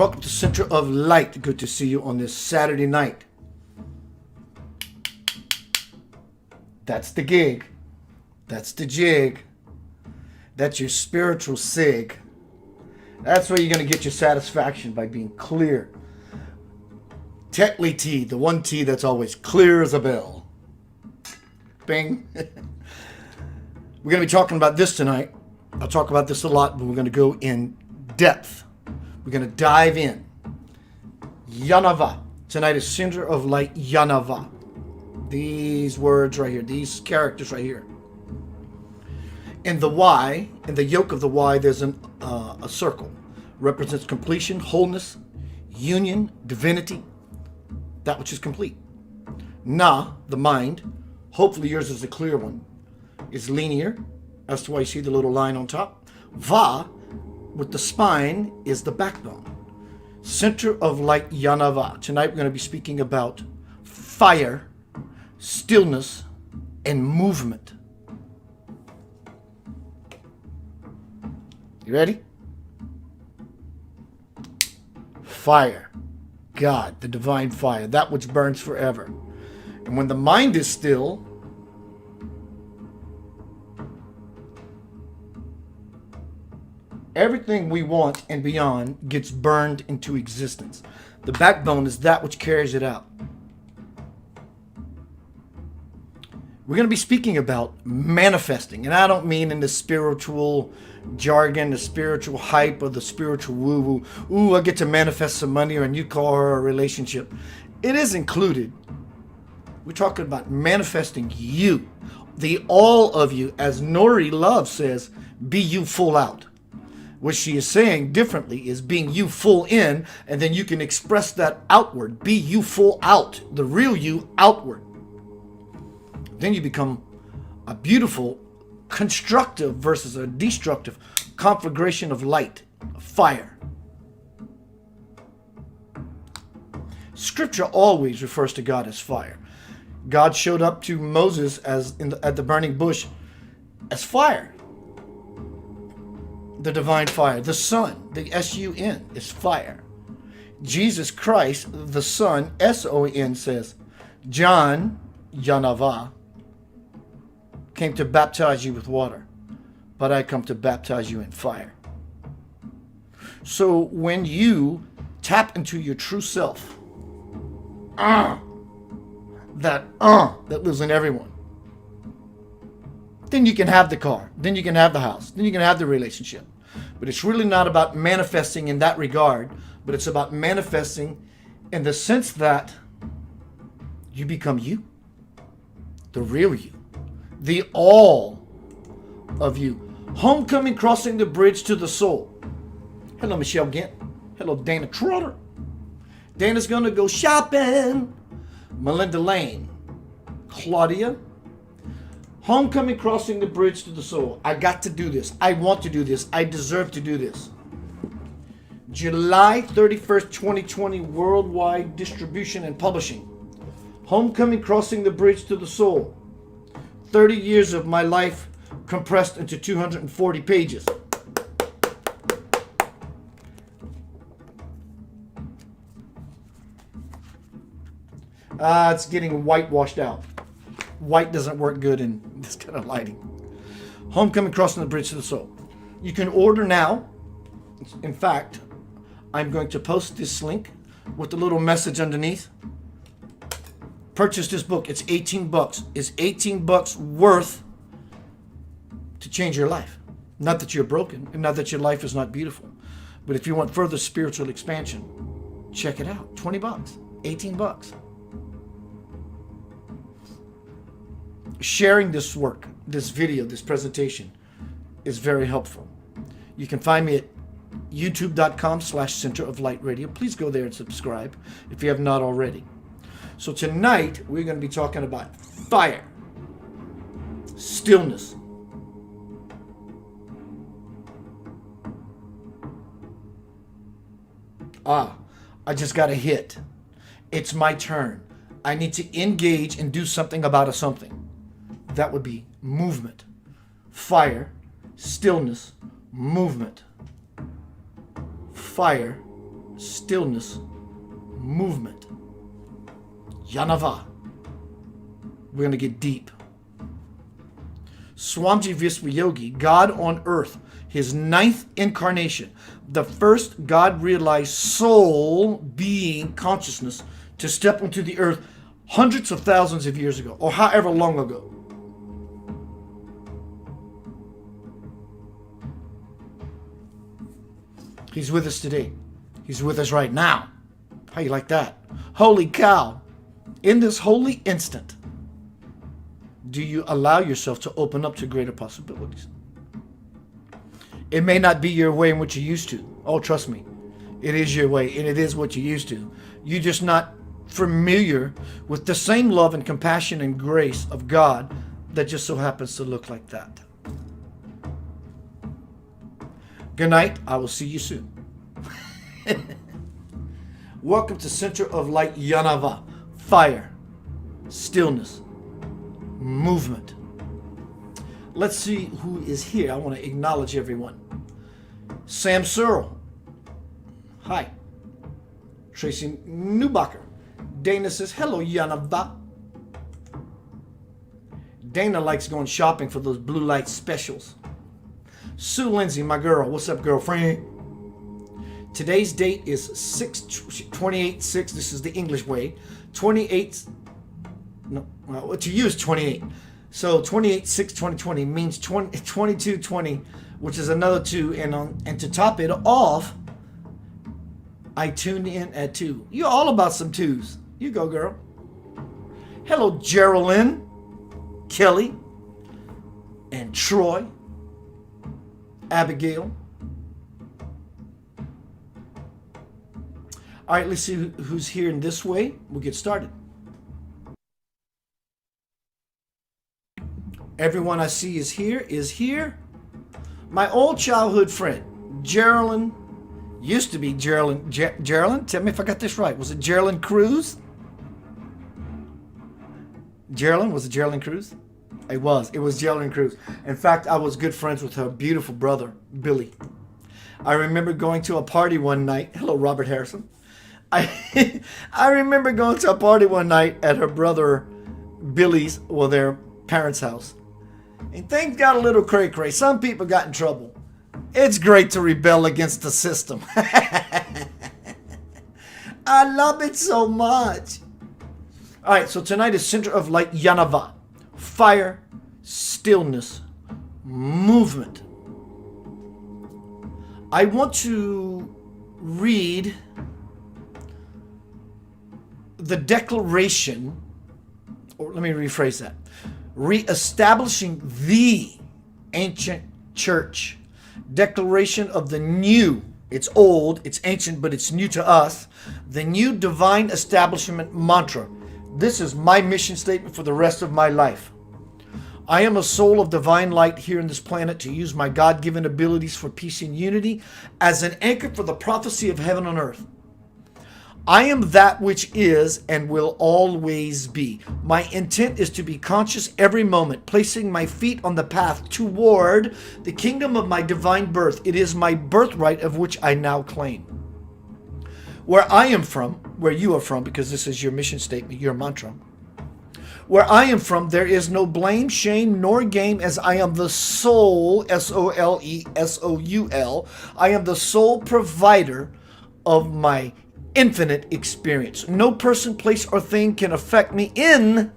Welcome to Center of Light. Good to see you on this Saturday night. That's the gig. That's the jig. That's your spiritual sig. That's where you're going to get your satisfaction, by being clear. Tetley T, the one T that's always clear as a bell. Bing. We're going to be talking about this tonight. I'll talk about this a lot, but we're going to go in depth. We're going to dive in. Yanava. Tonight is Center of Light Yanava. These words right here, these characters right here. In the Y, in the yoke of the Y, there's a circle. Represents completion, wholeness, union, divinity, that which is complete. Na, the mind, hopefully yours is a clear one, is linear. That's why you see the little line on top. Va, with the spine, is the backbone. Center of Light Yanava. Tonight we're going to be speaking about fire, stillness, and movement. You ready? Fire. God, the divine fire, that which burns forever. And when the mind is still, everything we want and beyond gets burned into existence. The backbone is that which carries it out. We're going to be speaking about manifesting, and I don't mean in the spiritual jargon, the spiritual hype, or the spiritual woo-woo. Ooh, I get to manifest some money or a new car or a relationship. It is included. We're talking about manifesting you, the all of you. As Nori Love says, be you full out. What she is saying differently is being you full in, and then you can express that outward. Be you full out, the real you outward. Then you become a beautiful, constructive versus a destructive conflagration of light, fire. Scripture always refers to God as fire. God showed up to Moses at the burning bush as fire. The divine fire. The Son, the S-U-N, is fire. Jesus Christ, the Son, S-O-N, says, John, Yanava, came to baptize you with water, but I come to baptize you in fire. So when you tap into your true self, that lives in everyone, then you can have the car, then you can have the house, then you can have the relationship. But it's really not about manifesting in that regard, but it's about manifesting in the sense that you become you, the real you. The all of you. Homecoming, crossing the bridge to the soul. Hello, Michelle Gant. Hello, Dana Trotter. Dana's going to go shopping. Melinda Lane. Claudia. Homecoming, crossing the bridge to the soul. I got to do this. I want to do this. I deserve to do this. July 31st, 2020, worldwide distribution and publishing. Homecoming, crossing the bridge to the soul. 30 years of my life compressed into 240 pages. It's getting whitewashed out. White doesn't work good in this kind of lighting. Homecoming, crossing the bridge to the soul. You can order now. In fact, I'm going to post this link with the little message underneath. Purchase this book. It's $18. It's $18 worth to change your life. Not that you're broken, and not that your life is not beautiful, but if you want further spiritual expansion, check it out. $20, $18. Sharing this work, this video, this presentation is very helpful. You can find me at youtube.com/Center of Light Radio. Please go there and subscribe if you have not already. So tonight, we're going to be talking about fire, stillness. I just got a hit. It's my turn. I need to engage and do something about a something. That would be movement. Fire, stillness, movement. Fire, stillness, movement. YNV. We're going to get deep. Swamiji Visvayogi, God on earth, his 9th incarnation, the first God-realized soul being consciousness to step onto the earth hundreds of thousands of years ago, or however long ago. He's with us today. He's with us right now. How you like that? Holy cow. In this holy instant, do you allow yourself to open up to greater possibilities? It may not be your way in which you used to. Oh, trust me. It is your way, and it is what you used to. You're just not familiar with the same love and compassion and grace of God that just so happens to look like that. Good night. I will see you soon. Welcome to Center of Light YNV. Fire, stillness, movement. Let's see who is here. I want to acknowledge everyone. Sam Searle. Hi. Tracy Newbacher. Dana says, hello, YNV. Dana likes going shopping for those blue light specials. Sue Lindsay, my girl. What's up, girlfriend? Today's date is 28/6. This is the English way. 28. No, well, to you is 28. So 28/6/2020 means 22/20, which is another 2. And to top it off, I tuned in at 2. You're all about some 2s. You go, girl. Hello, Geraldine, Kelly, and Troy. Abigail. All right, let's see who's here in this way. We'll get started. Everyone I see is here. My old childhood friend, Geraldine, used to be Geraldine. Geraldine, tell me if I got this right. Was it Geraldine Cruz? Geraldine, was it Geraldine Cruz? It was Geraldine Cruz. In fact, I was good friends with her beautiful brother, Billy. I remember going to a party one night. Hello, Robert Harrison. I remember going to a party one night at her brother Billy's, well, their parents' house. And things got a little cray-cray. Some people got in trouble. It's great to rebel against the system. I love it so much. All right, so tonight is Center of Light YNV. Fire, stillness, movement. I want to read the declaration, or let me rephrase that. Reestablishing the ancient church. Declaration of the new. It's old, it's ancient, but it's new to us. The new divine establishment mantra. This is my mission statement for the rest of my life. I am a soul of divine light here on this planet to use my God-given abilities for peace and unity as an anchor for the prophecy of heaven on earth. I am that which is and will always be. My intent is to be conscious every moment, placing my feet on the path toward the kingdom of my divine birth. It is my birthright of which I now claim. Where I am from, where you are from, because this is your mission statement, your mantra. Where I am from, there is no blame, shame, nor game, as I am the soul, SOLESOUL. I am the sole provider of my infinite experience. No person, place, or thing can affect me in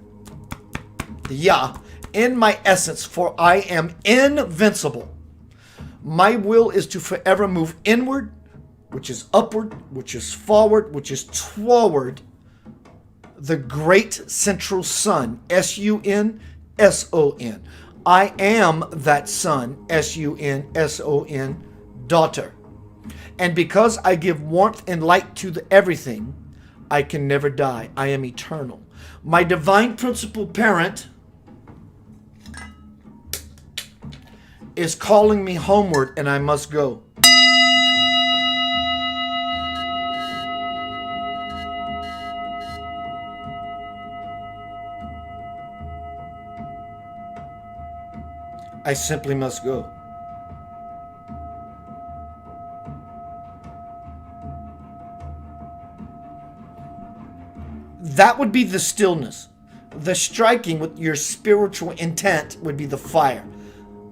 my essence, for I am invincible. My will is to forever move inward, which is upward, which is forward, which is toward the great central sun, SUNSON. I am that sun, SUNSON, daughter. And because I give warmth and light to everything, I can never die. I am eternal. My divine principal parent is calling me homeward, and I must go. I simply must go. That would be the stillness. The striking with your spiritual intent would be the fire.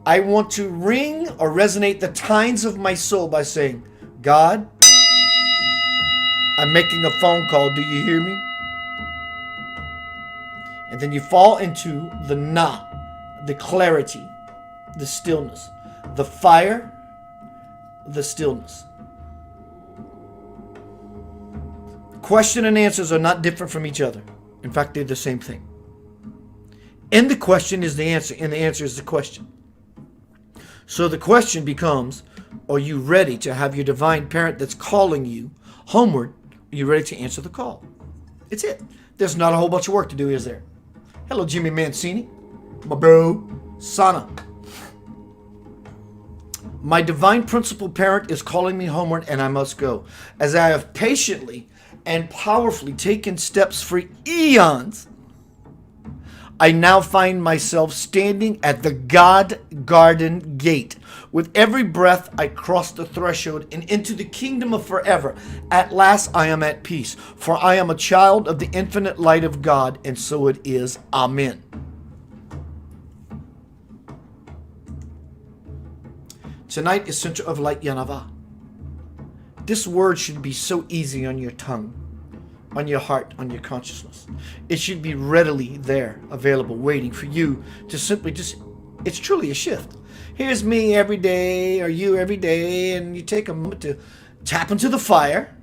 I want to ring or resonate the tines of my soul by saying, God, I'm making a phone call. Do you hear me? And then you fall into the na, the clarity, the stillness, the fire, the stillness. Question and answers are not different from each other. In fact, they're the same thing. In the question is the answer, and the answer is the question. So the question becomes, are you ready to have your divine parent that's calling you homeward? Are you ready to answer the call? It's it. There's not a whole bunch of work to do, is there? Hello, Jimmy Mancini. My bro, Sana. My divine principal parent is calling me homeward, and I must go. As I have patiently and powerfully taken steps for eons, I now find myself standing at the God Garden gate. With every breath, I cross the threshold and into the kingdom of forever. At last, I am at peace, for I am a child of the infinite light of God, and so it is. Amen. Tonight is Center of Light YNV. This word should be so easy on your tongue, on your heart, on your consciousness. It should be readily there, available, waiting for you to simply just, it's truly a shift. Here's me every day, or you every day, and you take a moment to tap into the fire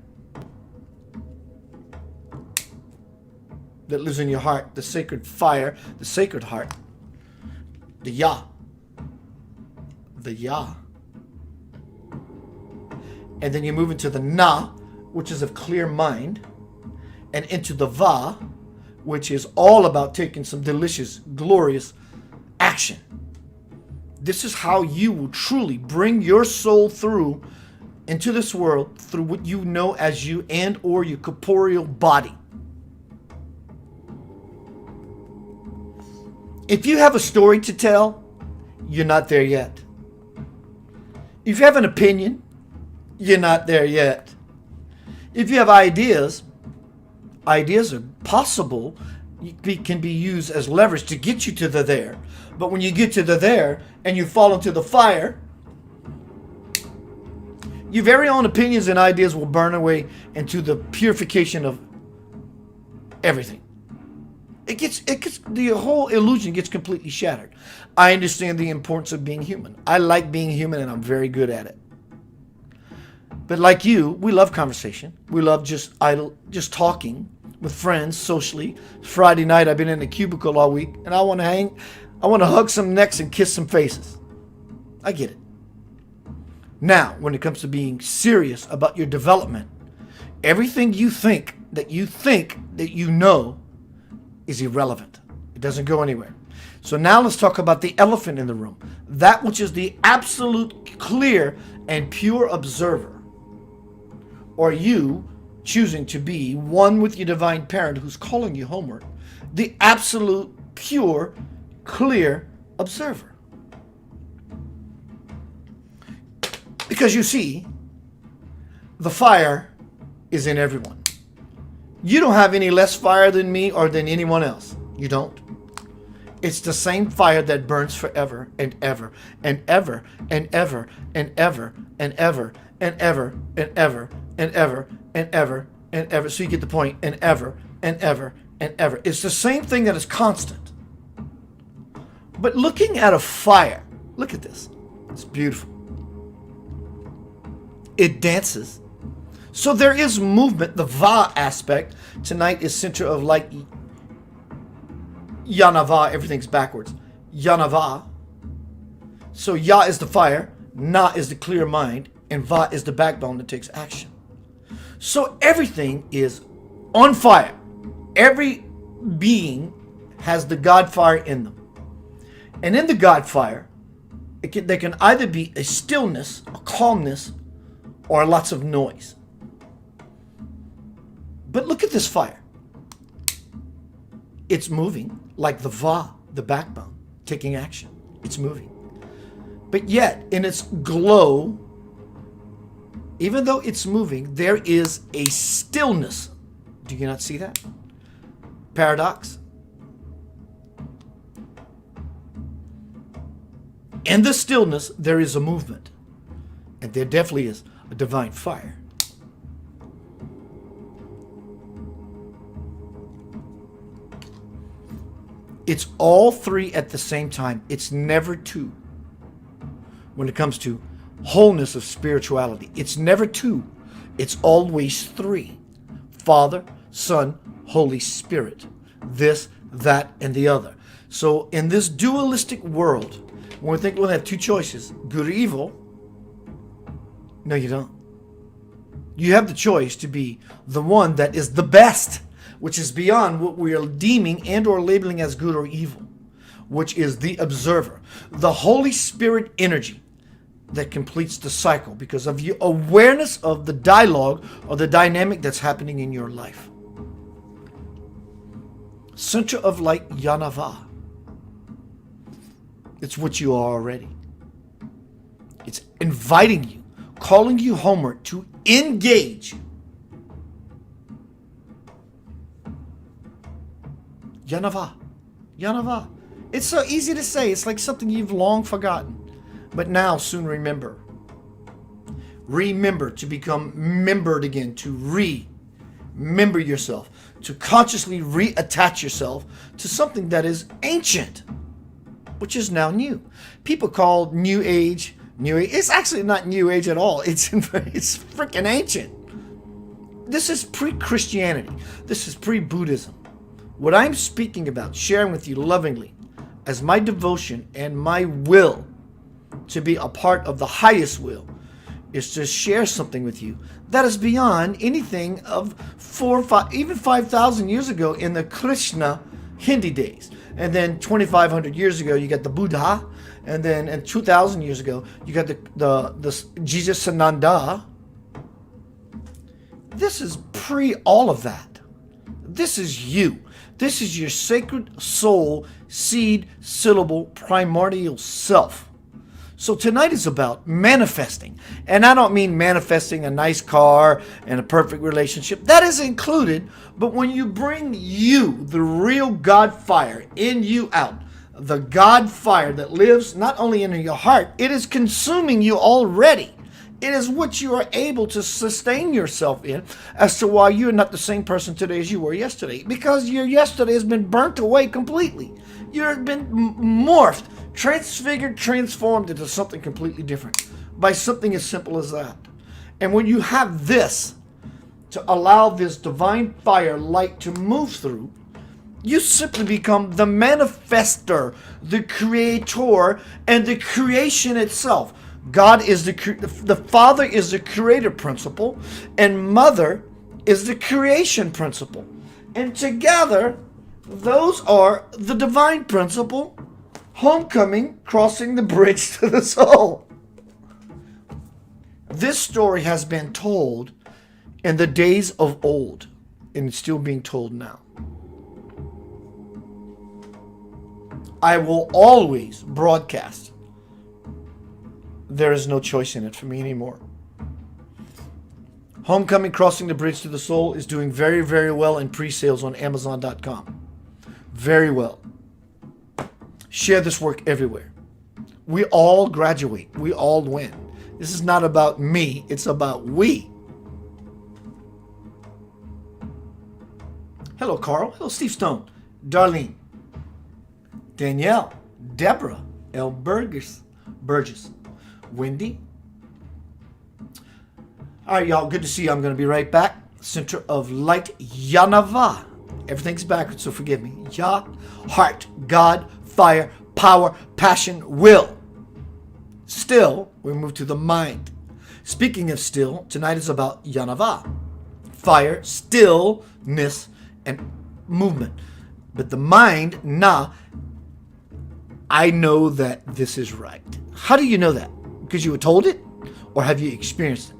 that lives in your heart, the sacred fire, the sacred heart, the Yah, the Yah. And then you move into the Na, which is of clear mind, and into the Va, which is all about taking some delicious, glorious action. This is how you will truly bring your soul through into this world through what you know as you and or your corporeal body. If you have a story to tell, you're not there yet. If you have an opinion, you're not there yet. If you have ideas are possible, can be used as leverage to get you to the there. But when you get to the there and you fall into the fire, your very own opinions and ideas will burn away into the purification of everything. The whole illusion gets completely shattered. I understand the importance of being human. I like being human, and I'm very good at it. But like you, we love conversation. We love just talking with friends socially. Friday night, I've been in a cubicle all week, and I want to hug some necks and kiss some faces. I get it. Now, when it comes to being serious about your development, everything you think that you know is irrelevant. It doesn't go anywhere. So now let's talk about the elephant in the room. That which is the absolute clear and pure observer. Or you choosing to be one with your divine parent who's calling you homeward. The absolute pure, clear observer. Because you see, the fire is in everyone. You don't have any less fire than me or than anyone else. You don't. It's the same fire that burns forever and ever and ever and ever and ever and ever and ever and ever and ever and ever and ever. So you get the point. And ever and ever and ever. It's the same thing that is constant. But looking at a fire, look at this. It's beautiful. It dances. So there is movement. The Va aspect tonight is center of light. YNV, everything's backwards. YNV. So Ya is the fire, Na is the clear mind, and Va is the backbone that takes action. So everything is on fire. Every being has the God fire in them. And in the God fire, there can either be a stillness, a calmness, or lots of noise. But look at this fire. It's moving like the Va, the backbone, taking action. It's moving. But yet, in its glow, even though it's moving, there is a stillness. Do you not see that? Paradox? In the stillness, there is a movement. And there definitely is a divine fire. It's all three at the same time. It's never two. When it comes to wholeness of spirituality, it's never two. It's always three. Father, Son, Holy Spirit. This, that, and the other. So in this dualistic world, when we think we'll have two choices, good or evil, no, you don't. You have the choice to be the one that is the best, which is beyond what we are deeming and or labeling as good or evil, which is the observer, the Holy Spirit energy that completes the cycle because of your awareness of the dialogue or the dynamic that's happening in your life. Center of light, YNV. It's what you are already. It's inviting you, calling you homeward to engage. YNV. YNV. It's so easy to say. It's like something you've long forgotten. But now soon remember. Remember to become membered again. To remember yourself. To consciously reattach yourself to something that is ancient, which is now new. People call New Age. It's actually not New Age at all. It's freaking ancient. This is pre-Christianity. This is pre-Buddhism. What I'm speaking about, sharing with you lovingly, as my devotion and my will to be a part of the highest will, is to share something with you that is beyond anything of 4, 5, even 5,000 years ago in the Krishna Hindi days. And then 2,500 years ago, you got the Buddha. And then 2,000 years ago, you got the Jesus Sananda. This is pre all of that. This is you. This is your sacred soul, seed, syllable, primordial self. So tonight is about manifesting. And I don't mean manifesting a nice car and a perfect relationship. That is included. But when you bring you, the real God fire, in you out, the God fire that lives not only in your heart, it is consuming you already. It is what you are able to sustain yourself in as to why you're not the same person today as you were yesterday. Because your yesterday has been burnt away completely. You've been morphed, transfigured, transformed into something completely different by something as simple as that. And when you have this to allow this divine fire light to move through, you simply become the manifester, the creator, and the creation itself. God is the Father is the creator principle, and Mother is the creation principle. And together, those are the divine principle, homecoming, crossing the bridge to the soul. This story has been told in the days of old, and it's still being told now. I will always broadcast. There is no choice in it for me anymore. Homecoming, Crossing the Bridge to the Soul is doing very, very well in pre-sales on Amazon.com. Very well. Share this work everywhere. We all graduate. We all win. This is not about me. It's about we. Hello, Carl. Hello, Steve Stone. Darlene. Danielle. Deborah. L. Burgess. Wendy. All right, y'all. Good to see you. I'm going to be right back. Center of Light, YNV. Everything's backwards, so forgive me. Yah, heart, God, fire, power, passion, will. Still, we move to the mind. Speaking of still, tonight is about YNV. Fire, stillness, and movement. But the mind, na, I know that this is right. How do you know that? Because you were told it? Or have you experienced it?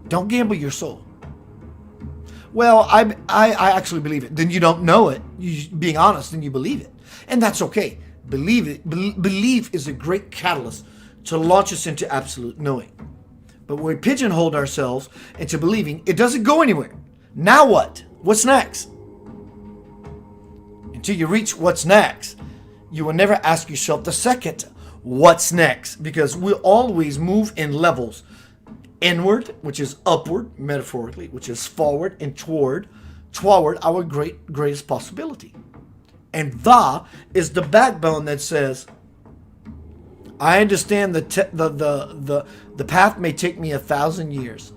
Don't gamble your soul. Well, I actually believe it. Then you don't know it. You being honest, then you believe it. And that's okay. Believe it. Belief is a great catalyst to launch us into absolute knowing. But when we pigeonhole ourselves into believing, it doesn't go anywhere. Now what? What's next? until you reach what's next, you will never ask yourself the second, what's next? Because we always move in levels. Inward, which is upward, metaphorically, which is forward, and toward our greatest possibility. And the is the backbone that says, I understand the path may take me 1,000 years.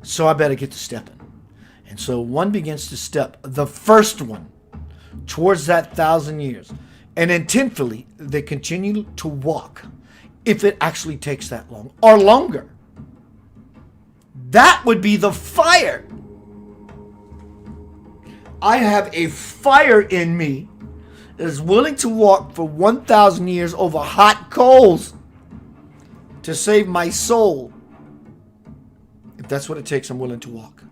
So I better get to stepping. And so one begins to step, the first one, towards that 1,000 years. And intentfully, they continue to walk, if it actually takes that long, or longer. That would be the fire. I have a fire in me that is willing to walk for 1,000 years over hot coals to save my soul. If that's what it takes, I'm willing to walk.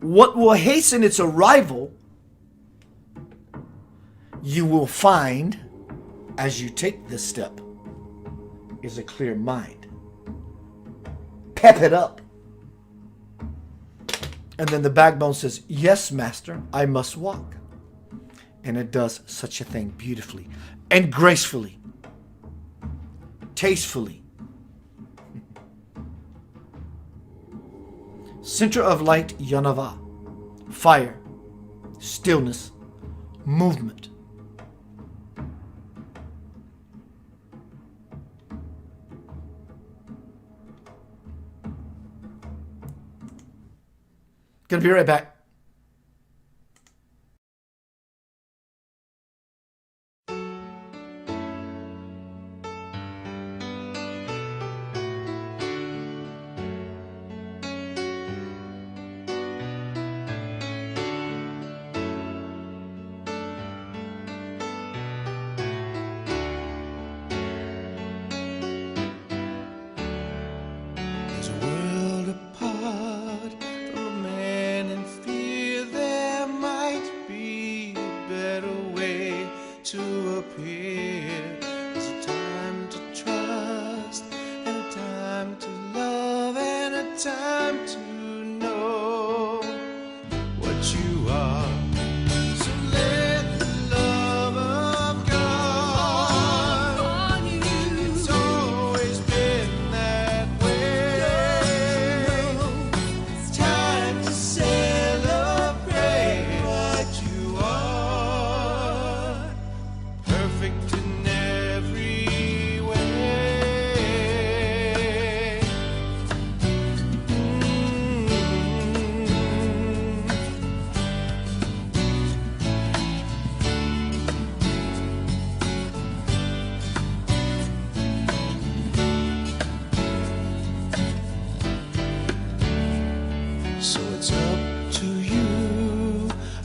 What will hasten its arrival, you will find as you take this step, is a clear mind. Pep it up. And then the backbone says, yes, master, I must walk. And it does such a thing beautifully and gracefully, tastefully. Center of light, Yanava. Fire, stillness, movement. Gonna be right back.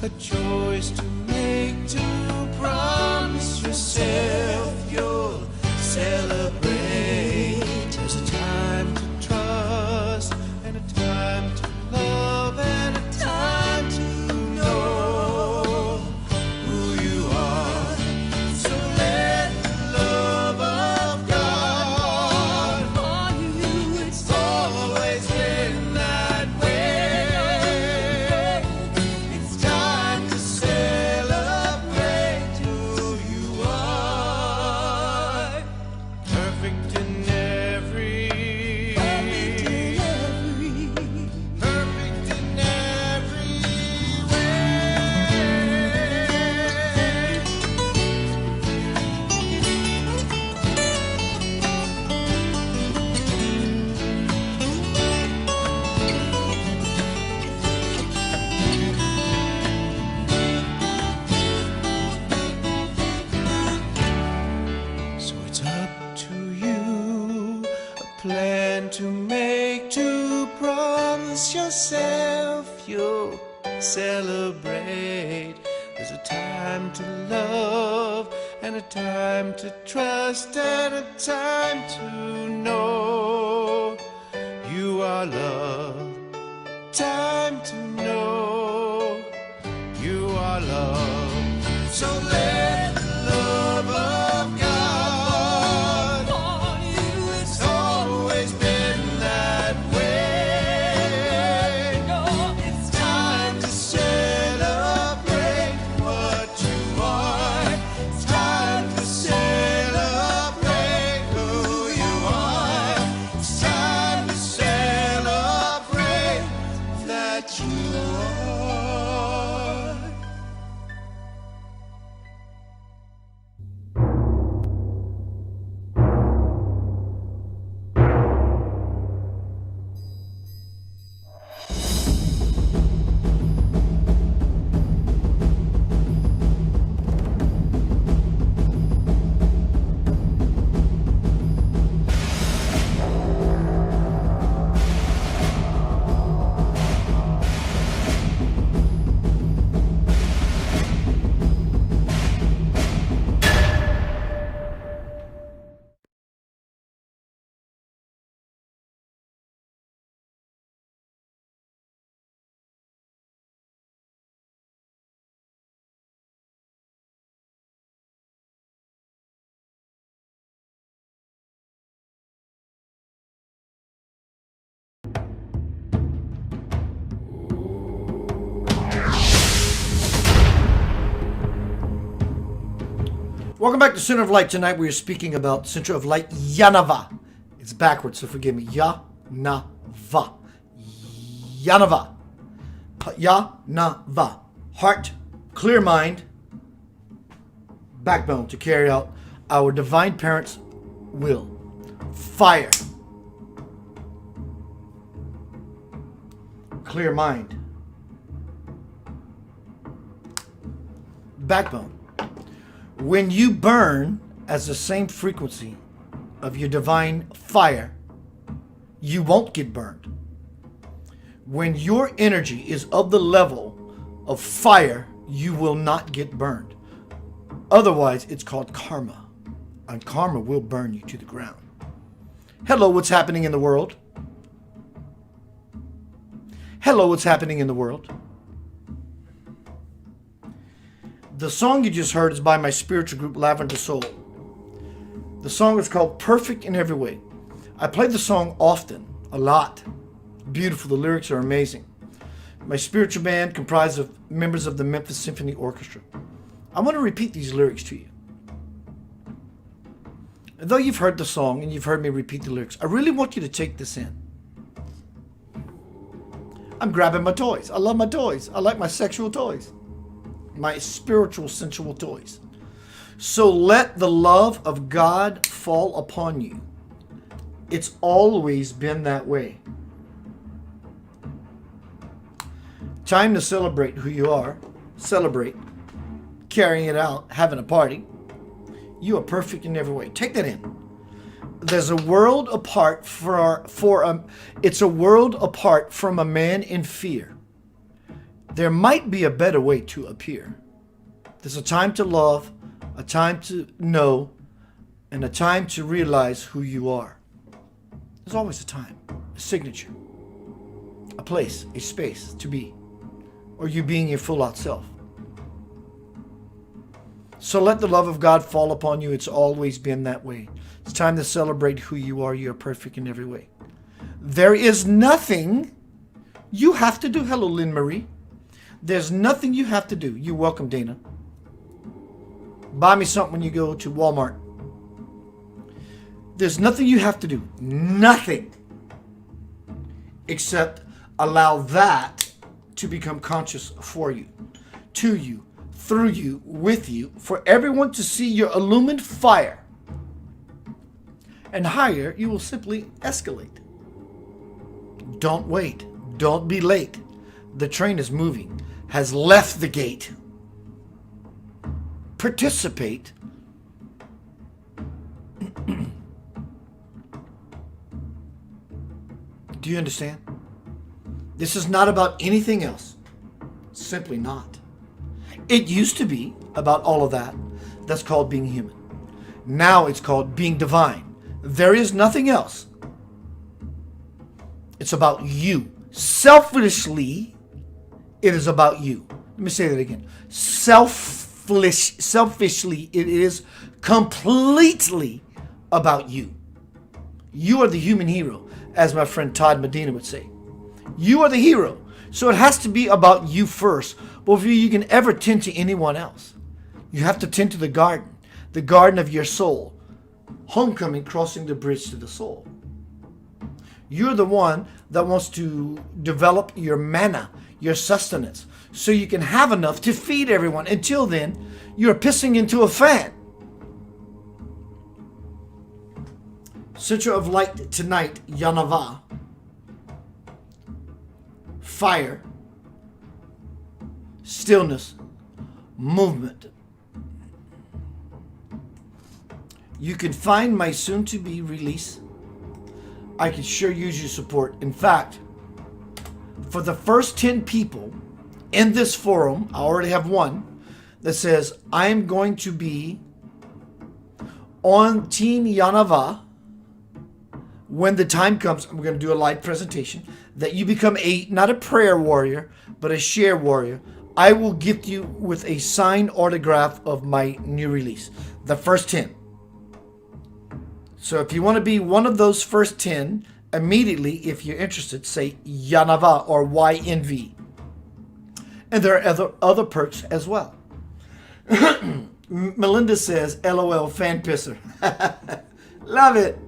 a choice to make, to promise yourself you'll celebrate. There's a time to trust and a time to love and a time to know who you are. So let the love of God on you. It's always been that way. It's time to celebrate who you are. Perfect in every perfect in every So it's up to you, a plan to make, to promise yourself you'll celebrate. There's a time to love and a time to trust and a time to know you are loved. Time to know you are loved. So let the love of God on you. It's always been that way. It's time to celebrate Welcome back to Center of Light. Tonight we are speaking about Center of Light Yanava. It's backwards, so forgive me. Yanava. Yanava. Yanava. Heart, clear mind, backbone to carry out our divine parents' will. Fire. Clear mind. Backbone. When you burn as the same frequency of your divine fire, you won't get burned. When your energy is of the level of fire, you will not get burned. Otherwise, it's called karma. And karma will burn you to the ground. Hello, what's happening in the world? Hello, what's happening in the world? The song you just heard is by my spiritual group, Lavender Soul. The song is called Perfect in Every Way. I play the song often, a lot. Beautiful, the lyrics are amazing. My spiritual band comprised of members of the Memphis Symphony Orchestra. I want to repeat these lyrics to you. And though you've heard the song and you've heard me repeat the lyrics, I really want you to take this in. I'm grabbing my toys. I love my toys. I like my sexual toys. My spiritual, sensual toys. So let the love of God fall upon you. It's always been that way. Time to celebrate who you are. Celebrate. Carrying it out. Having a party. You are perfect in every way. Take that in. There's a world apart it's a world apart from a man in fear. There might be a better way to appear. There's a time to love, a time to know, and a time to realize who you are. There's always a time, a signature, a place, a space to be, or you being your full out self. So let the love of God fall upon you. It's always been that way. It's time to celebrate who you are. You are perfect in every way. There is nothing you have to do. Hello, Lynn Marie. There's nothing you have to do. You're welcome, Dana. Buy me something when you go to Walmart. There's nothing you have to do. Nothing. Except allow that to become conscious for you, to you, through you, with you, for everyone to see your illumined fire. And higher, you will simply escalate. Don't wait. Don't be late. The train is moving, has left the gate. Participate. Do you understand? This is not about anything else. Simply not. It used to be about all of that. That's called being human. Now it's called being divine. There is nothing else. It's about you. Selfishly, it is about you. Let me say that again. Selfishly, it is completely about you. You are the human hero, as my friend Todd Medina would say. You are the hero. So it has to be about you first before you can ever tend to anyone else. You have to tend to the garden of your soul. Homecoming, crossing the bridge to the soul. You're the one that wants to develop your mana, your sustenance, so you can have enough to feed everyone. Until then, you're pissing into a fan. Center of Light tonight, Yanava. Fire. Stillness. Movement. You can find my soon-to-be release. I could sure use your support. In fact, for the first 10 people in this forum, I already have one that says, I am going to be on Team Yanava. When the time comes, I'm going to do a live presentation that you become not a prayer warrior, but a share warrior. I will gift you with a signed autograph of my new release. The first 10. So if you want to be one of those first 10, immediately, if you're interested, say Yanava or YNV. And there are other perks as well. Melinda says, LOL, fan pisser. Love it.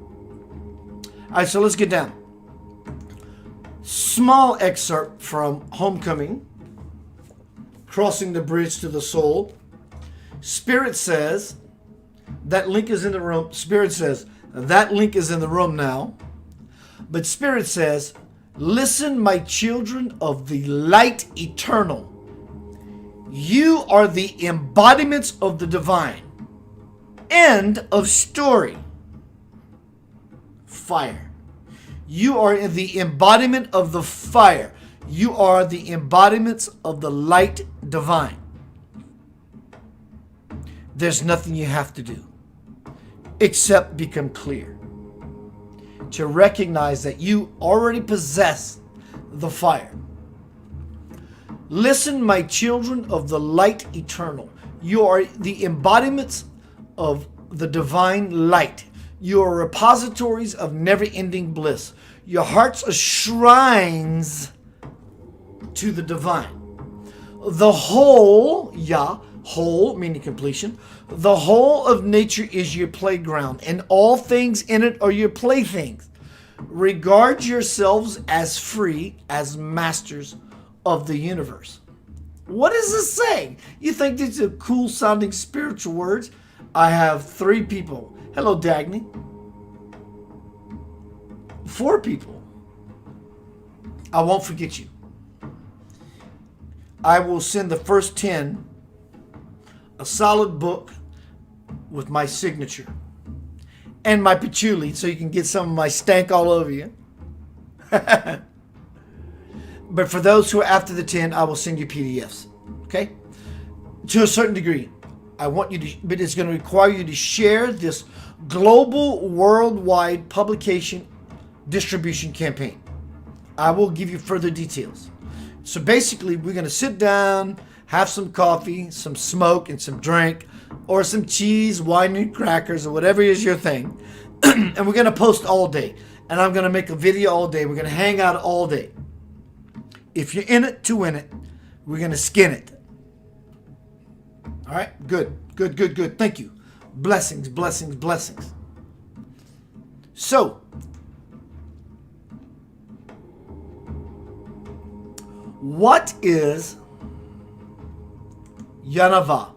All right, so let's get down. Small excerpt from Homecoming, Crossing the Bridge to the Soul. Spirit says, that link is in the room. Spirit says, that link is in the room now. But Spirit says, listen, my children of the light eternal. You are the embodiments of the divine. End of story. Fire. You are the embodiment of the fire. You are the embodiments of the light divine. There's nothing you have to do except become clear. To recognize that you already possess the fire. Listen, my children of the light eternal. You are the embodiments of the divine light. You are repositories of never-ending bliss. Your hearts are shrines to the divine. The whole, whole meaning completion. The whole of nature is your playground, and all things in it are your playthings. Regard yourselves as free, as masters of the universe. What is this saying? You think these are cool sounding spiritual words? I have 3 people. Hello, Dagny. 4 people. I won't forget you. I will send the first 10 a solid book with my signature and my patchouli so you can get some of my stank all over you. But for those who are after the 10, I will send you PDFs. Okay? To a certain degree. I want you to, but it's going to require you to share this global, worldwide publication distribution campaign. I will give you further details. So basically, we're going to sit down, have some coffee, some smoke, and some drink, or some cheese, wine, and crackers, or whatever is your thing. And we're going to post all day. And I'm going to make a video all day. We're going to hang out all day. If you're in it to win it, we're going to skin it. All right? Good. Thank you. Blessings, blessings, blessings. So, what is YNV?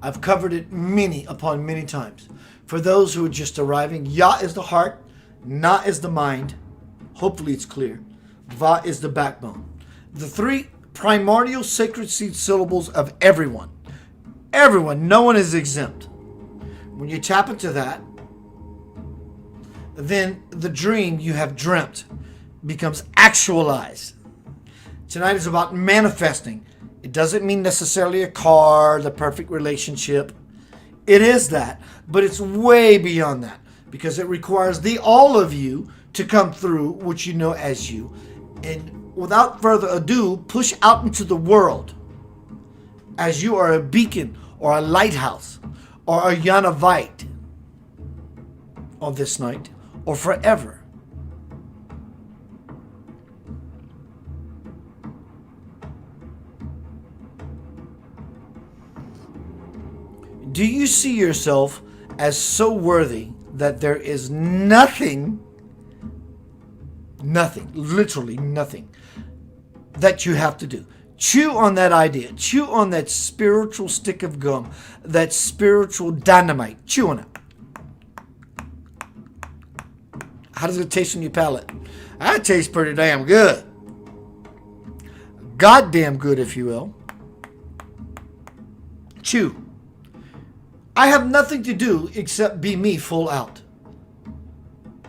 I've covered it many upon many times. For those who are just arriving, Ya is the heart, Na is the mind. Hopefully it's clear. Va is the backbone. The 3 primordial sacred seed syllables of everyone. Everyone, no one is exempt. When you tap into that, then the dream you have dreamt becomes actualized. Tonight is about manifesting. It doesn't mean necessarily a car, the perfect relationship. It is that, but it's way beyond that because it requires the all of you to come through, which you know as you. And without further ado, push out into the world as you are a beacon or a lighthouse or a Yanavite on this night or forever. Do you see yourself as so worthy that there is nothing, literally nothing, that you have to do? Chew on that idea. Chew on that spiritual stick of gum, that spiritual dynamite. Chew on it. How does it taste on your palate? That tastes pretty damn good. Goddamn good, if you will. Chew. I have nothing to do except be me full out.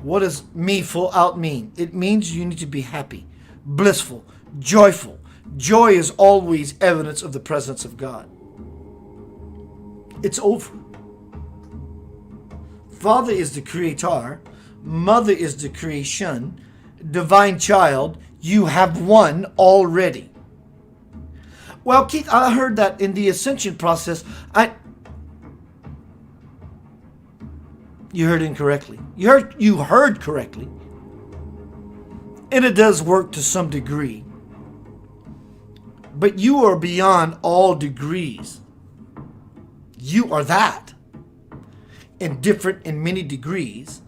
What does me full out mean? It means you need to be happy, blissful, joyful. Joy is always evidence of the presence of God. It's over. Father is the creator. Mother is the creation. Divine child, you have won already. Well, Keith, I heard that in the ascension process, You heard incorrectly. You heard correctly. And it does work to some degree. But you are beyond all degrees. You are that, and different in many degrees.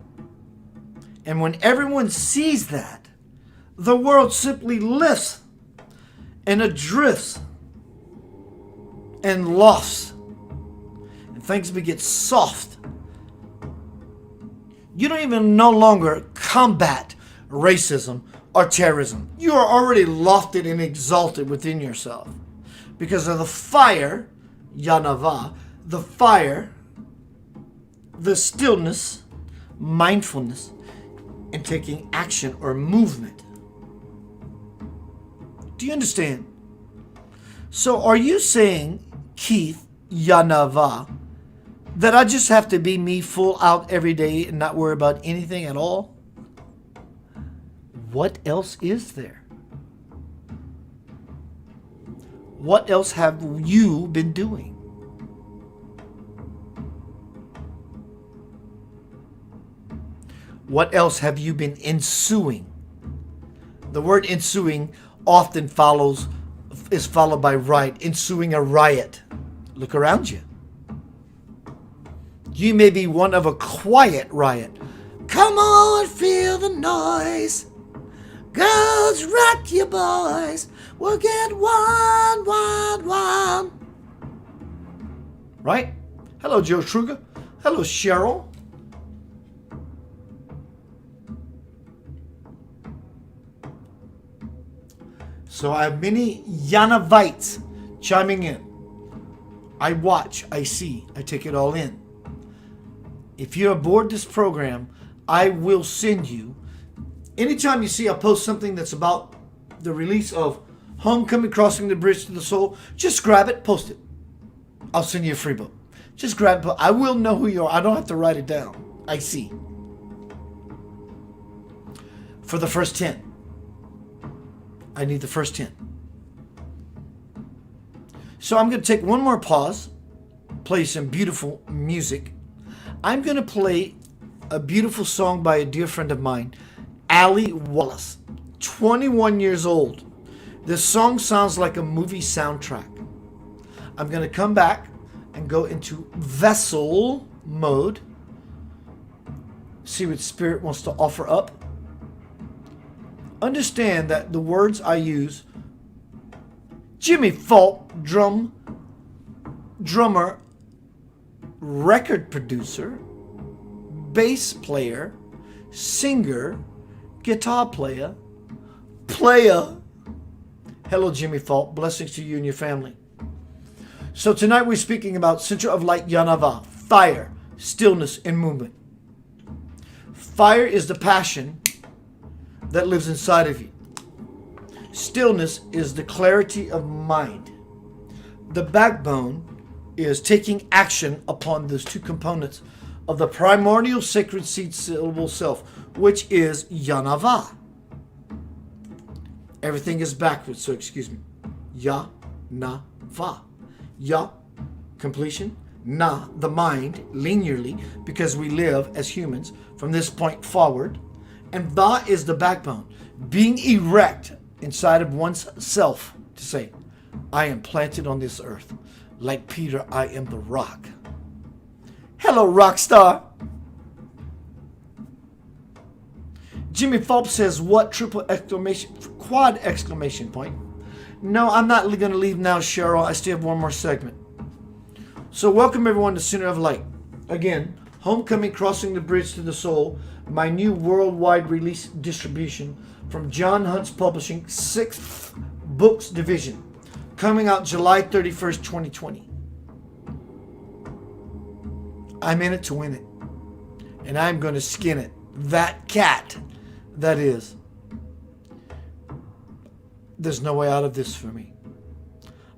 And when everyone sees that, the world simply lifts and adrifts and lost, and things get soft. You don't even no longer combat racism or terrorism. You are already lofted and exalted within yourself because of the fire, YNV, the fire, the stillness, mindfulness, and taking action or movement. Do you understand? So are you saying, Keith, YNV, that I just have to be me full out every day and not worry about anything at all? What else is there? What else have you been doing? What else have you been ensuing? The word ensuing often is followed by riot, ensuing a riot. Look around you. You may be one of a quiet riot. Come on, feel the noise. Girls, rock you boys. We'll get one. Right? Hello, Joe Truger. Hello, Cheryl. So I have many YNVites chiming in. I watch, I see, I take it all in. If you're aboard this program, I will send you, anytime you see I post something that's about the release of Homecoming Crossing the Bridge to the Soul, just grab it, post it. I'll send you a free book. Just grab it. I will know who you are. I don't have to write it down. I see. For the first 10. I need the first 10. So I'm going to take one more pause, play some beautiful music. I'm going to play a beautiful song by a dear friend of mine, Allie Wallace, 21 years old. This song sounds like a movie soundtrack. I'm going to come back and go into vessel mode, see what Spirit wants to offer up. Understand that the words I use, Jimmy Falk, drummer, record producer, bass player, singer, guitar player. Hello, Jimmy Falk. Blessings to you and your family. So tonight we're speaking about Center of Light YNV, fire, stillness, and movement. Fire is the passion that lives inside of you. Stillness is the clarity of mind. The backbone is taking action upon those two components of the primordial sacred seed syllable self, which is YNV. Everything is backwards, so excuse me. Ya, na, va. Ya, completion. Na, the mind, linearly, because we live as humans from this point forward. And Va is the backbone, being erect inside of one's self to say, I am planted on this earth. Like Peter, I am the rock. Hello, rock star. Jimmy Phelps says, what quad exclamation point. No, I'm not going to leave now, Cheryl. I still have one more segment. So welcome everyone to Center of Light. Again, Homecoming Crossing the Bridge to the Soul, my new worldwide release distribution from John Hunt's Publishing, 6th Books Division, coming out July 31st, 2020. I'm in it to win it, and I'm going to skin it. That cat, that is. There's no way out of this for me.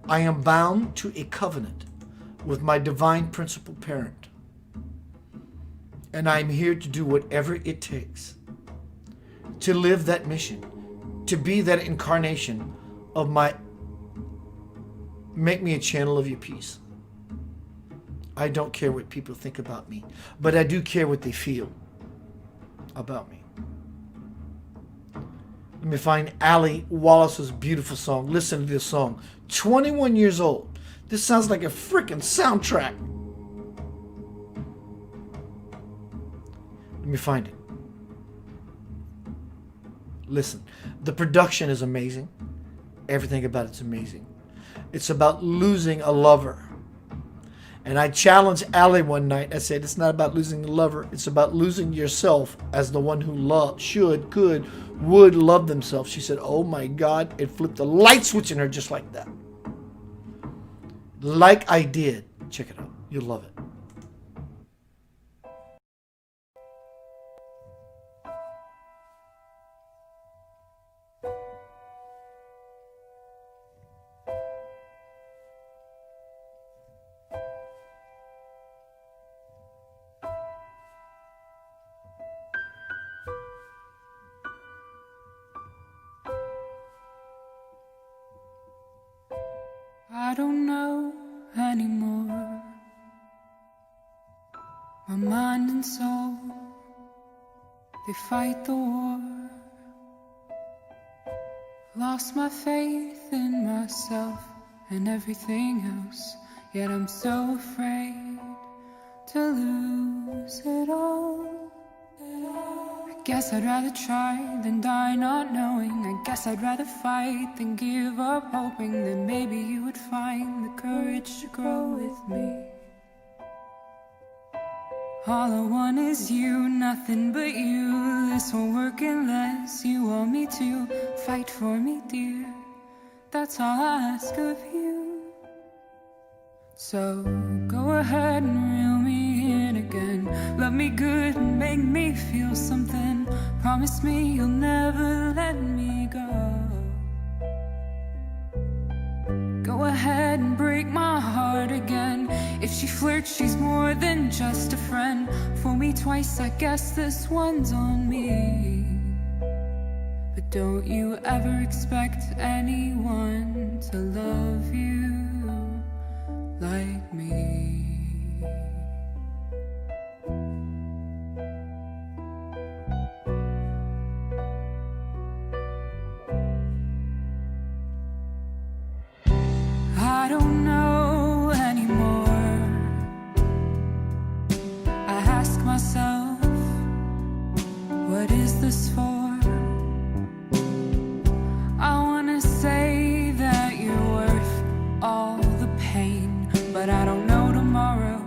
I am bound to a covenant with my divine principal parent. And I'm here to do whatever it takes to live that mission, to be that incarnation of my, make me a channel of your peace. I don't care what people think about me, but I do care what they feel about me. Let me find Allie Wallace's beautiful song. Listen to this song. 21 years old. This sounds like a freaking soundtrack. Let me find it. Listen, the production is amazing. Everything about it's amazing. It's about losing a lover. And I challenged Allie one night. I said, it's not about losing a lover. It's about losing yourself as the one who should, could, would love themselves. She said, oh my God, it flipped a light switch in her just like that. Like I did. Check it out. You'll love it. I don't know anymore. My mind and soul, they fight the war. Lost my faith in myself and everything else. Yet I'm so afraid to lose it all. I guess I'd rather try than die not knowing. I guess I'd rather fight than give up hoping that maybe you would find the courage to grow with me. All I want is you, nothing but you. This won't work unless you want me to fight for me, dear. That's all I ask of you. So go ahead and reel me in again. Love me good and make me feel something. Promise me you'll never let me go. Go ahead and break my heart again. If she flirts, she's more than just a friend. Fool me twice, I guess this one's on me. But don't you ever expect anyone to love you like me. I don't know anymore. I ask myself, what is this for? I wanna say that you're worth all the pain, but I don't know tomorrow.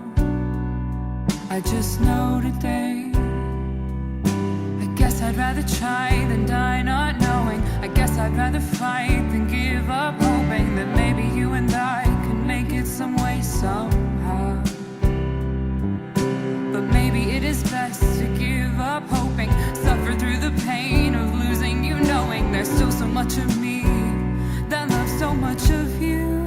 I just know today. I guess I'd rather try than die not knowing. I guess I'd rather fight than give up hoping that maybe you and I can make it some way somehow. But maybe it is best to give up hoping, suffer through the pain of losing you, knowing there's still so much of me that loves so much of you.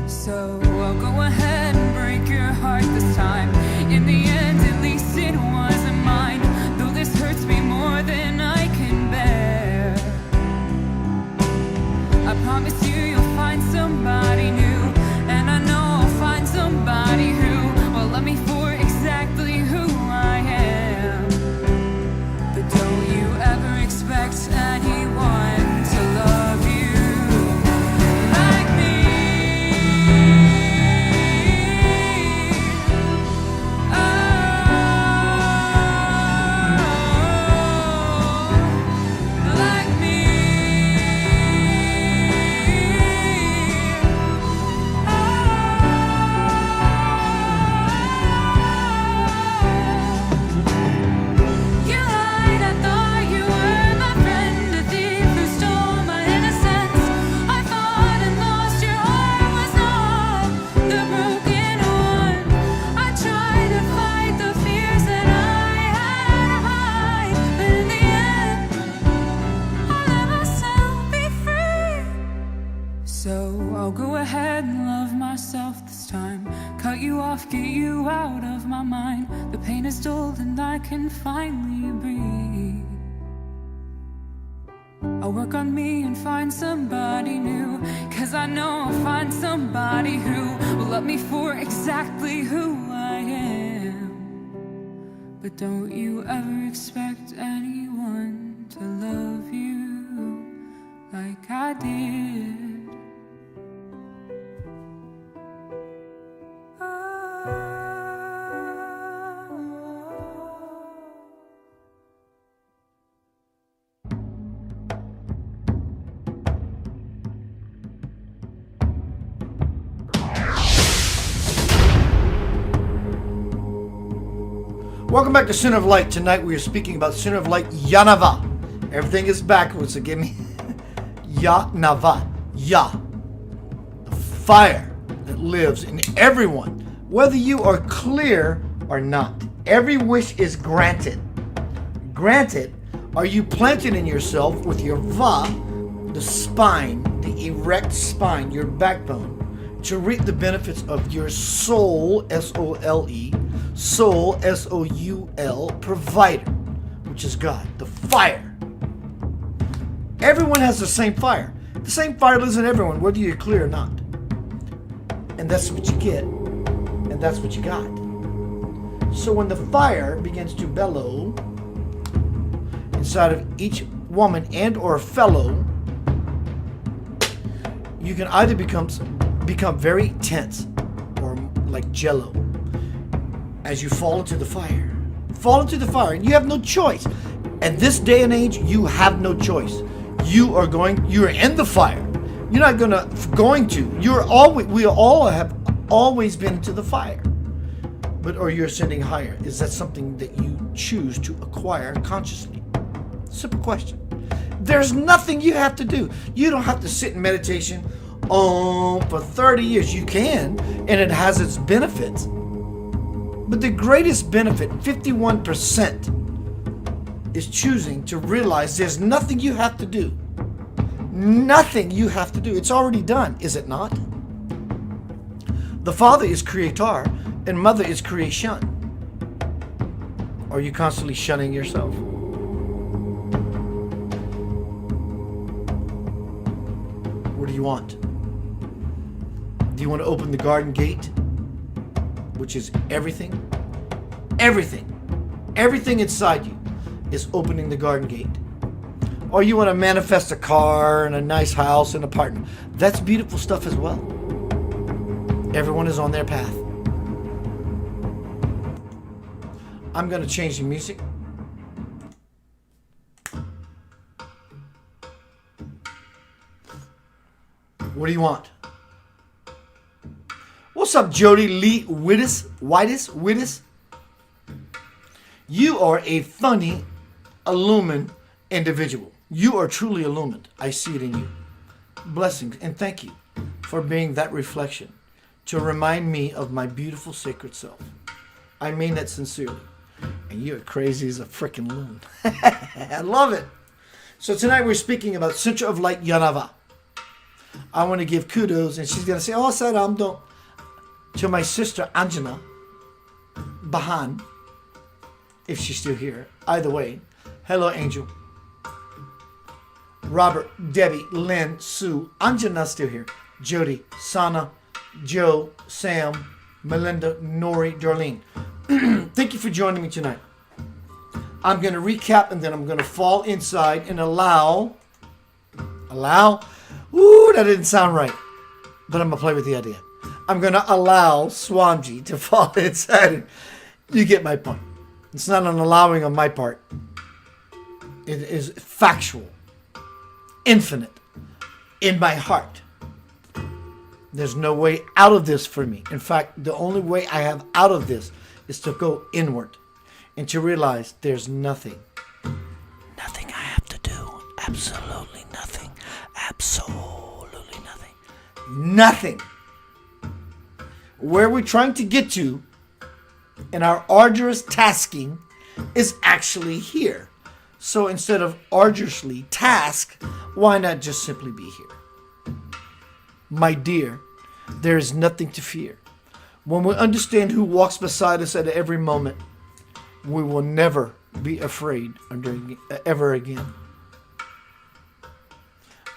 So I'll go ahead and break your heart this time. In the end, at least it wasn't mine. Though this hurts me more than I can bear, I promise you you'll find somebody new. And I know I'll find somebody who will love me for exactly who I am. But don't you ever expect anyone to love you like me. Get you out of my mind. The pain is dulled and I can finally breathe. I'll work on me and find somebody new, 'cause I know I'll find somebody who will love me for exactly who I am. But don't you ever expect anyone to love you like I did. Welcome back to Center of Light. Tonight we are speaking about Center of Light Yanava. Everything is backwards, so give me Yanava. Ya. The fire that lives in everyone, whether you are clear or not. Every wish is granted. Granted, are you planted in yourself with your Va, the spine, the erect spine, your backbone, to reap the benefits of your soul, S-O-L-E, soul, S-O-U-L, provider, which is God, the fire. Everyone has the same fire. The same fire lives in everyone, whether you're clear or not. And that's what you get, and that's what you got. So when the fire begins to bellow inside of each woman and or fellow, you can either become very tense or like jello as you fall into the fire. Fall into the fire, and you have no choice. At this day and age, you have no choice. You're in the fire. You're not going to. We all have always been into the fire. Or you're ascending higher. Is that something that you choose to acquire consciously? Simple question. There's nothing you have to do. You don't have to sit in meditation for 30 years. You can, and it has its benefits. But the greatest benefit, 51%, is choosing to realize there's nothing you have to do. Nothing you have to do. It's already done, is it not? The Father is creator and Mother is creation. Are you constantly shunning yourself? What do you want? Do you want to open the garden gate, which is everything? Everything inside you is opening the garden gate. Or you want to manifest a car and a nice house and a partner. That's beautiful stuff as well. Everyone is on their path. I'm going to change the music. What do you want? What's up, Jody Lee Whitis? You are a funny, illumined individual. You are truly illumined. I see it in you. Blessings and thank you for being that reflection to remind me of my beautiful sacred self. I mean that sincerely. And you're crazy as a freaking loon. I love it. So tonight we're speaking about Center of Light Yanava. I want to give kudos, and she's going to say, oh, Saram, don't. To my sister Anjana Bahan, if she's still here. Either way, hello, Angel. Robert, Debbie, Lynn, Sue, Anjana's still here. Jody, Sana, Joe, Sam, Melinda, Nori, Darlene. Thank you for joining me tonight. I'm going to recap, and then I'm going to fall inside and allow. Ooh, that didn't sound right. But I'm going to play with the idea. I'm going to allow Swamji to fall inside. You get my point. It's not an allowing on my part. It is factual. Infinite. In my heart. There's no way out of this for me. In fact, the only way I have out of this is to go inward and to realize there's nothing. Nothing I have to do. Absolutely nothing. Absolutely nothing. Nothing. Where we're trying to get to in our arduous tasking is actually here. So instead of arduously task, why not just simply be here? My dear, there is nothing to fear. When we understand who walks beside us at every moment, we will never be afraid ever again.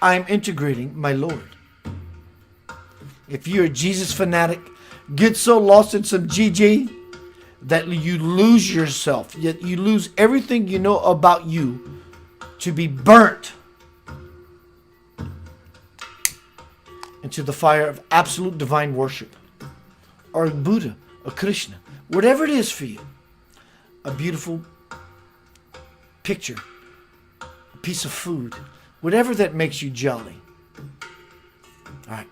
I am integrating my Lord. If you're a Jesus fanatic, get so lost in some GG that you lose yourself, yet you lose everything you know about you to be burnt into the fire of absolute divine worship, or Buddha, or Krishna, whatever it is for you. A beautiful picture, a piece of food, whatever that makes you jolly. All right.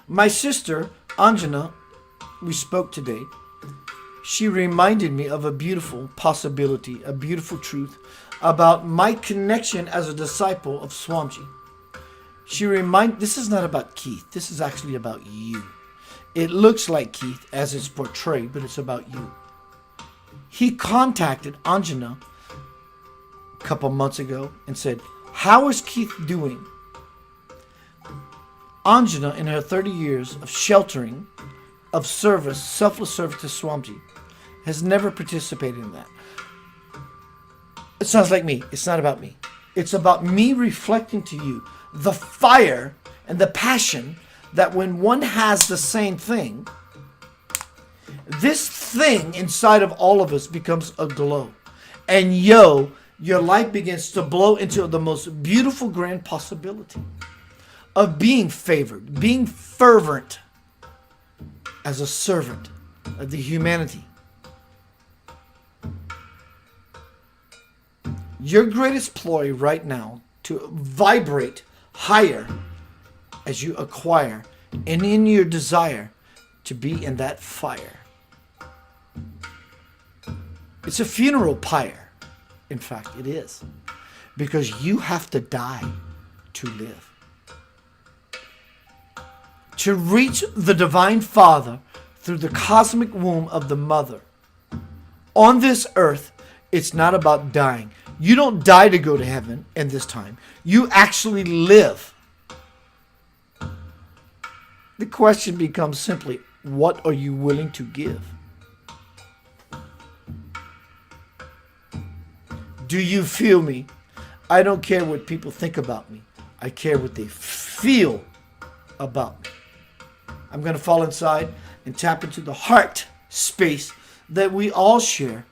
My sister, Anjana, we spoke today, she reminded me of a beautiful possibility, a beautiful truth about my connection as a disciple of Swamiji. This is not about Keith. This is actually about you. It looks like Keith as it's portrayed, but it's about you. He contacted Anjana a couple months ago and said, how is Keith doing? Anjana, in her 30 years of sheltering, of service, selfless service to Swamiji, has never participated in that. It sounds like me. It's not about me. It's about me reflecting to you the fire and the passion that when one has the same thing, this thing inside of all of us becomes a glow. And your life begins to blow into the most beautiful grand possibility of being favored, being fervent as a servant of the humanity. Your greatest ploy right now to vibrate higher as you acquire and in your desire to be in that fire. It's a funeral pyre. In fact, it is. Because you have to die to live. To reach the Divine Father through the cosmic womb of the Mother. On this earth, it's not about dying. You don't die to go to heaven in this time. You actually live. The question becomes simply, what are you willing to give? Do you feel me? I don't care what people think about me. I care what they feel about me. I'm going to fall inside and tap into the heart space that we all share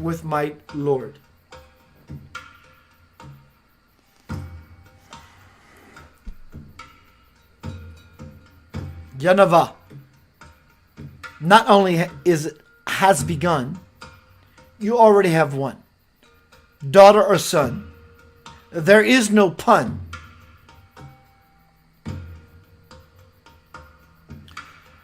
with my Lord. Yanava, not only has begun, you already have one. Daughter or son, there is no pun.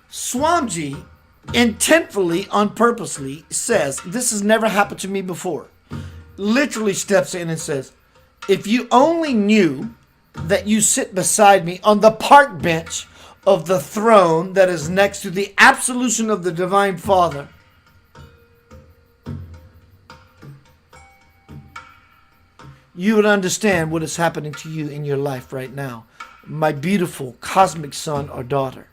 Swamiji intentfully, on purposely, says, this has never happened to me before. Literally steps in and says, if you only knew that you sit beside me on the park bench of the throne that is next to the absolution of the Divine Father, you would understand what is happening to you in your life right now, my beautiful cosmic son or daughter.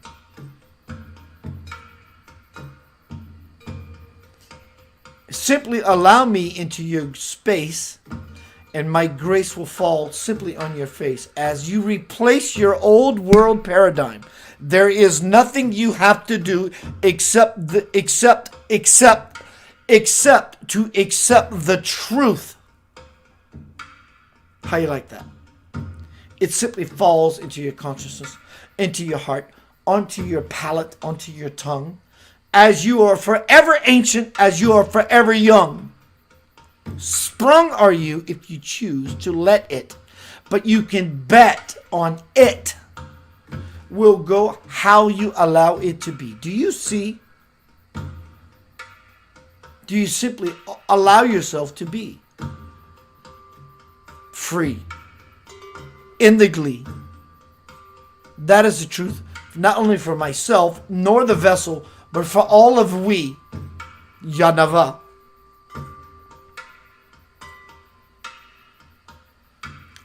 Simply allow me into your space, and my grace will fall simply on your face as you replace your old world paradigm. There is nothing you have to do except to accept the truth. How you like that? It simply falls into your consciousness, into your heart, onto your palate, onto your tongue. As you are forever ancient, as you are forever young. Sprung are you if you choose to let it, but you can bet on it will go how you allow it to be. Do you see? Do you simply allow yourself to be free in the glee? That is the truth, not only for myself nor the vessel, but for all of we, Yanava.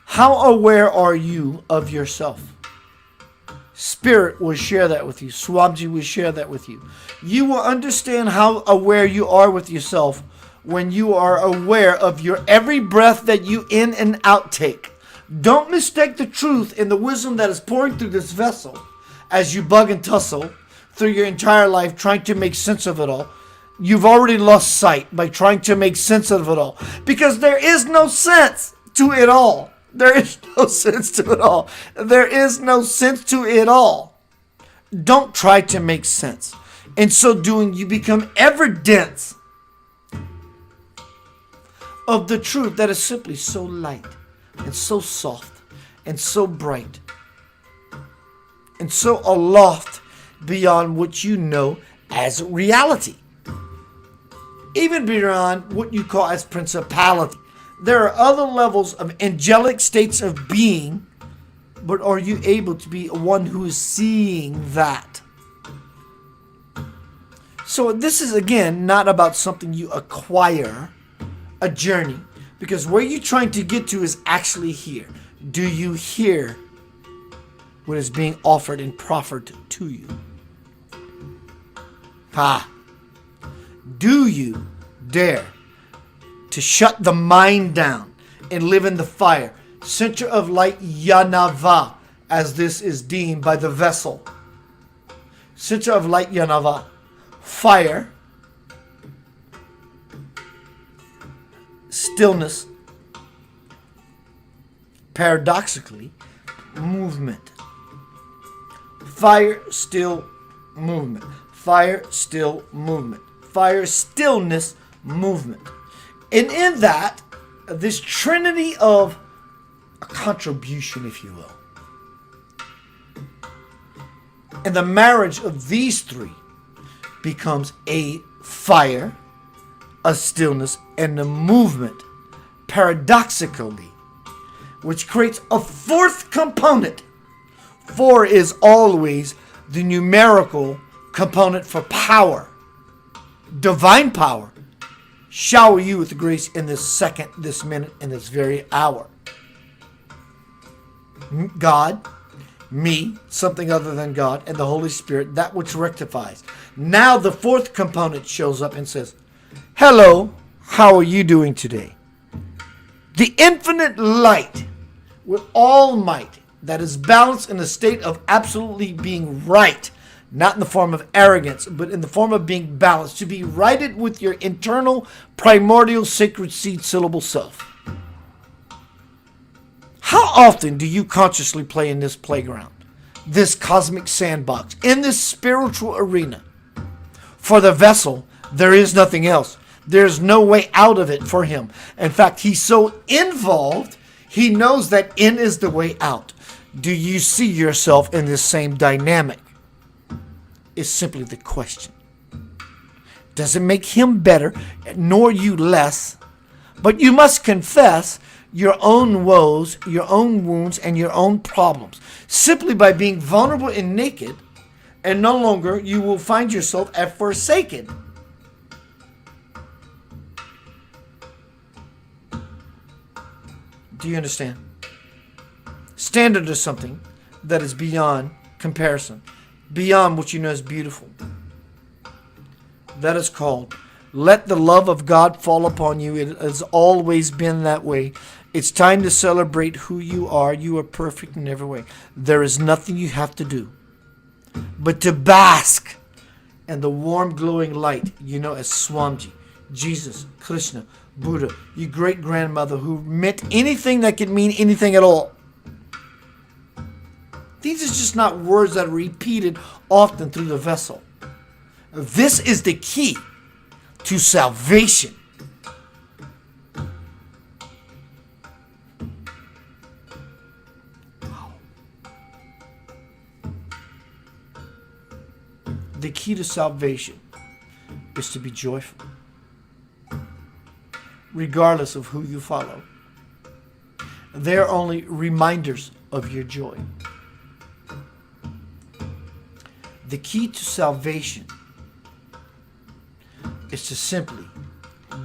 How aware are you of yourself? Spirit will share that with you. Swamiji will share that with you. You will understand how aware you are with yourself when you are aware of your every breath that you in and out take. Don't mistake the truth in the wisdom that is pouring through this vessel as you bug and tussle through your entire life trying to make sense of it all. You've already lost sight by trying to make sense of it all, because there is no sense to it all. There is no sense to it all. There is no sense to it all. Don't try to make sense. In so doing, you become ever dense of the truth that is simply so light and so soft and so bright and so aloft beyond what you know as reality. Even beyond what you call as principality. There are other levels of angelic states of being, but are you able to be one who is seeing that? So this is, again, not about something you acquire, a journey, because where you're trying to get to is actually here. Do you hear what is being offered and proffered to you? Do you dare to shut the mind down and live in the fire? Center of light Yanava, as this is deemed by the vessel. Center of light Yanava. Fire. Stillness. Paradoxically, movement. Fire, still, movement. Fire, still, movement. Fire, stillness, movement. And in that, this trinity of a contribution, if you will. And the marriage of these three becomes a fire, a stillness, and a movement, paradoxically, which creates a fourth component. 4 is always the numerical component for power. Divine power. Shower you with the grace in this second, this minute, in this very hour. God, me, something other than God, and the Holy Spirit, that which rectifies. Now the fourth component shows up and says, hello, how are you doing today? The infinite light with all might that is balanced in a state of absolutely being right, not in the form of arrogance, but in the form of being balanced, to be righted with your internal primordial sacred seed syllable self. How often do you consciously play in this playground, this cosmic sandbox, in this spiritual arena? For the vessel, there is nothing else. There's no way out of it for him. In fact, he's so involved, he knows that in is the way out. Do you see yourself in this same dynamic? Is simply the question. Doesn't make him better, nor you less, but you must confess your own woes, your own wounds, and your own problems. Simply by being vulnerable and naked, and no longer you will find yourself as forsaken. Do you understand? Standard is something that is beyond comparison, beyond what you know is beautiful. That is called, let the love of God fall upon you. It has always been that way. It's time to celebrate who you are. You are perfect in every way. There is nothing you have to do but to bask in the warm glowing light you know as Swamiji, Jesus, Krishna, Buddha, your great grandmother who meant anything that could mean anything at all. These are just not words that are repeated often through the vessel. This is the key to salvation. The key to salvation is to be joyful, regardless of who you follow. They are only reminders of your joy. The key to salvation is to simply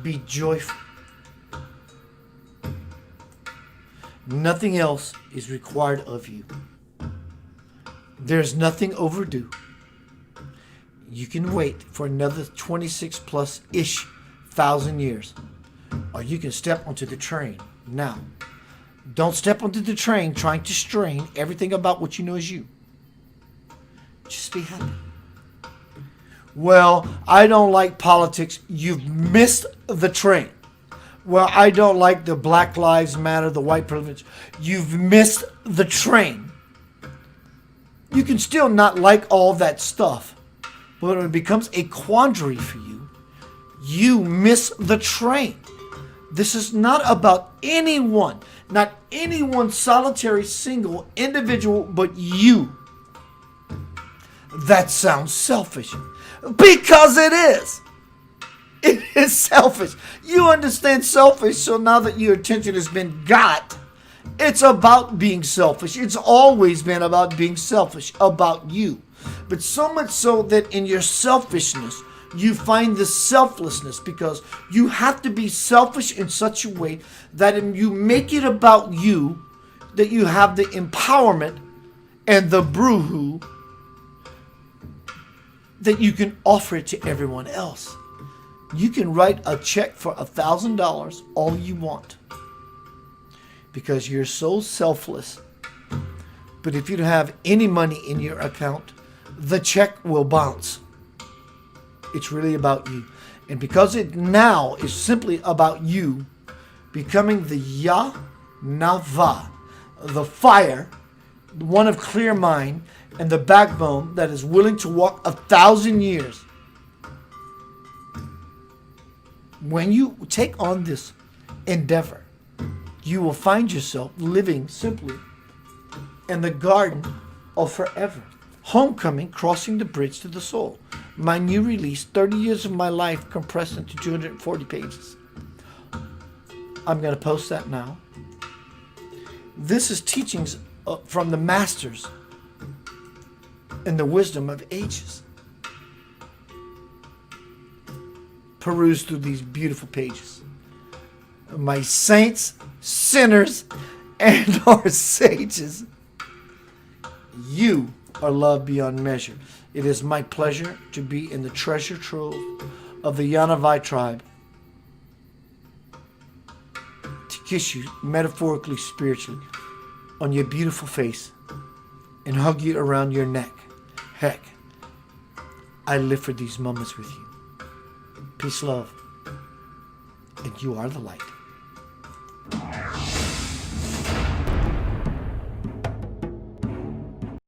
be joyful. Nothing else is required of you. There's nothing overdue. You can wait for another 26 plus ish thousand years, or you can step onto the train now. Don't step onto the train trying to strain everything about what you know is you. Just be happy. Well, I don't like politics. You've missed the train. Well, I don't like the Black Lives Matter, the white privilege. You've missed the train. You can still not like all that stuff, but when it becomes a quandary for you, you miss the train. This is not about anyone, not any one solitary single individual, but you. That sounds selfish, Because it is. It is selfish. You understand selfish, so now that your attention has been got, it's about being selfish. It's always been about being selfish, about you. But so much so that in your selfishness, you find the selflessness, because you have to be selfish in such a way that you make it about you, that you have the empowerment and the bruhu that you can offer it to everyone else. You can write a check for $1,000 all you want, because you're so selfless. But if you don't have any money in your account, the check will bounce. It's really about you. And because it now is simply about you becoming the Ya Nava, the fire, the one of clear mind, and the backbone that is willing to walk 1,000 years. When you take on this endeavor, you will find yourself living simply in the garden of forever. Homecoming, crossing the bridge to the soul. My new release, 30 years of my life compressed into 240 pages. I'm going to post that now. This is teachings from the masters and the wisdom of ages. Peruse through these beautiful pages. My saints, sinners, and our sages, you are loved beyond measure. It is my pleasure to be in the treasure trove of the Yanavai tribe, to kiss you metaphorically, spiritually, on your beautiful face and hug you around your neck. Heck, I live for these moments with you. Peace, love, and you are the light.